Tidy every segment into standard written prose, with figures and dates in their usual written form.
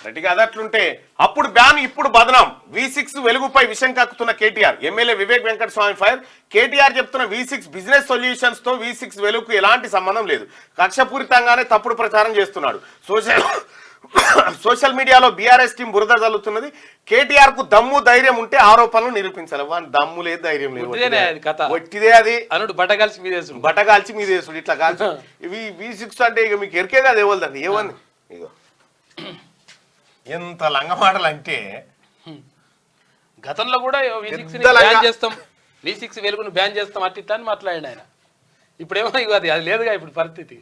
right గా అదట్లుంటే అప్పుడు ban ఇప్పుడు బదనాం V6 వెలుగుపై విషం కక్కుతున్న కేటీఆర్ ఎమ్మెల్యే వివేక్ వెంకటస్వామి ఫైర్ కేటీఆర్ చెప్తున్న V6 బిజినెస్ సొల్యూషన్స్ తో V6 వెలుగుకు ఎలాంటి సంబంధం లేదు కక్షపూరితంగానే తప్పుడు ప్రచారం చేస్తున్నాడు సోషల్ మీడియాలో బీఆర్ఎస్ టీం బురద జల్లుతున్నది కేటీఆర్ కు దమ్ము ధైర్యం ఉంటే ఆరోపణలు నిరూపించాలి వాని దమ్ము లేదు ధైర్యం లేదు వట్టిదే అది అనుడు బట్టగాల్చి మీదేసుడు ఇట్లా కాల్చి ఇవి V6 అంటే ఇక మీకు ఎరికే కాదు ఏవల్దండి ఏమంది ఇగో ఎంత లంగమాటలు అంటే గతంలో కూడా V6 వెలుగును బ్యాన్ చేస్తాం అట్లా అని మాట్లాడాడు ఆయన ఇప్పుడేమో అది లేదుగా ఇప్పుడు పరిస్థితి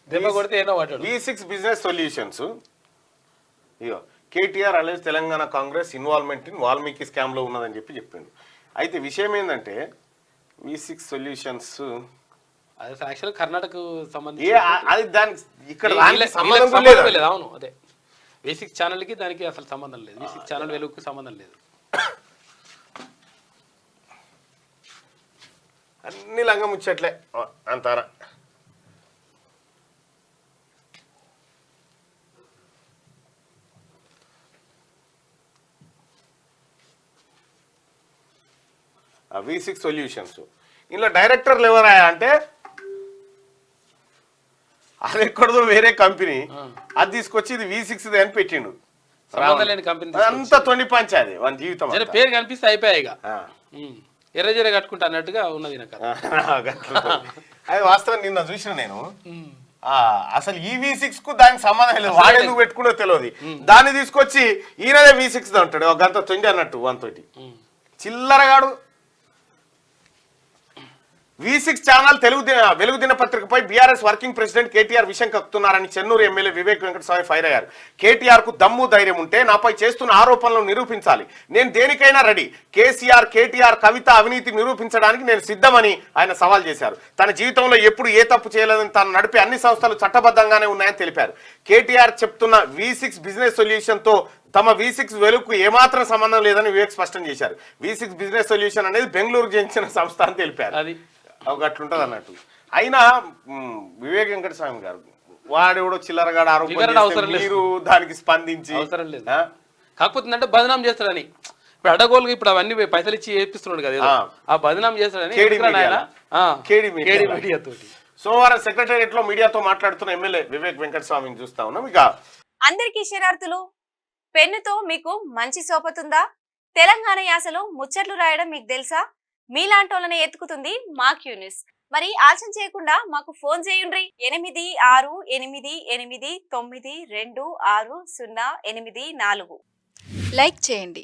దెబ్బ కొడితే ఏదో వాటాడు V6 business solutions ego KTR allege Telangana Congress involvement in Valmiki scam లో ఉన్నదని చెప్పిండు అయితే విషయం ఏంటంటే V6 సొల్యూషన్స్ అది యాక్చువల్ కర్ణాటక సంబంధించి అది దానికి ఇక్కడ లేదు అవును అదే V6 ఛానల్ కి దానికి అసలు సంబంధం లేదు V6 ఛానల్ వెలుగుకు సంబంధం లేదు అన్ని లంగ ముచ్చట్లే అంతారా V6 సొల్యూషన్స్ ఇందులో డైరెక్టర్లు ఎవరాయా అంటే అది ఎక్కడదో వేరే కంపెనీ అది తీసుకొచ్చి ఇది V6 అని పెట్టిండు అంతా తొండి పంచాది వాని జీవితం పేరు కనిపిస్తే అయిపోయాయి ఎర్రజెర కట్టుకుంటా అన్నట్టుగా ఉన్నది అది వాస్తవం నిన్న చూసిన నేను అసలు ఈ V6 కు దానికి సంబంధం లేదు వాడు ఎందుకు పెట్టుకున్నో తెలియదు దాన్ని తీసుకొచ్చి ఈయనదే V6 అంటాడు ఒక గంట తొండి అన్నట్టు వానితోటి చిల్లరగాడు V6 ఛానల్ వెలుగు దినపత్రికపై బీఆర్ఎస్ వర్కింగ్ ప్రెసిడెంట్ కేటీఆర్ విషయం కక్కుతున్నారని చెన్నూరు ఎమ్మెల్యే వివేక్ వెంకటస్వామి ఫైర్ అయ్యారు కేటీఆర్ కు దమ్ము ధైర్యం ఉంటే నాపై చేస్తున్న ఆరోపణలను నిరూపించాలి నేను దేనికైనా రెడీ కేసీఆర్ కేటీఆర్ కవిత అవినీతి నిరూపించడానికి నేను సిద్ధమని ఆయన సవాల్ చేశారు తన జీవితంలో ఎప్పుడు ఏ తప్పు చేయలేదని తాను నడిపే అన్ని సంస్థలు చట్టబద్ధంగానే ఉన్నాయని తెలిపారు కేటీఆర్ చెప్తున్న V6 బిజినెస్ సొల్యూషన్ తో తమ V6 వెలుగుకు ఏమాత్రం సంబంధం లేదని వివేక్ స్పష్టం చేశారు V6 బిజినెస్ సొల్యూషన్ అనేది బెంగళూరు చెందిన సంస్థ అని తెలిపారు అట్లుంటది అన్నట్టు అయినా వివేక్ వెంకటస్వామి గారు వాడెవడో చిల్లరగాడు ఆరోపణ మీరు దానికి స్పందించి అవసరం లేదు కాకపోతే అంటే బదనాం చేస్తాడని ఇప్పుడు అడగోలుగా ఇప్పుడు అవన్నీ పైసలు ఇచ్చి చేపిస్తున్నాడు కదా ఆ బదనాం చేస్తాడని సోమవారం సెక్రటేరియట్ లో మీడియాతో మాట్లాడుతున్న ఎమ్మెల్యే వివేక్ వెంకటస్వామిని చూస్తా ఉన్నాం ఇక అందరికీ శరార్థులు పెన్నుతో మీకు మంచి సోపతుందా తెలంగాణ యాసలో ముచ్చట్లు రాయడం మీకు తెలుసా మీలాంటోళ్ళని ఎత్తుకుతుంది మా క్యూన్యూస్ మరి ఆలస్యం చేయకుండా మాకు ఫోన్ చేయండి 8688892608 లైక్ చేయండి